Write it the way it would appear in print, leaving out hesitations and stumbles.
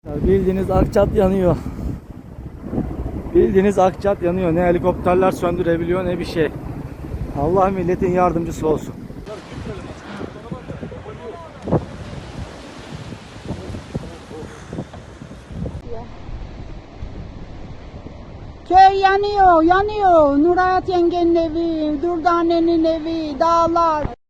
Bildiğiniz Akçat yanıyor. Bildiğiniz Akçat yanıyor. Ne helikopterler söndürebiliyor ne bir şey. Allah milletin yardımcısı olsun. Köy yanıyor, yanıyor. Nurayat yengenin evi, Durdane'nin evi, dağlar.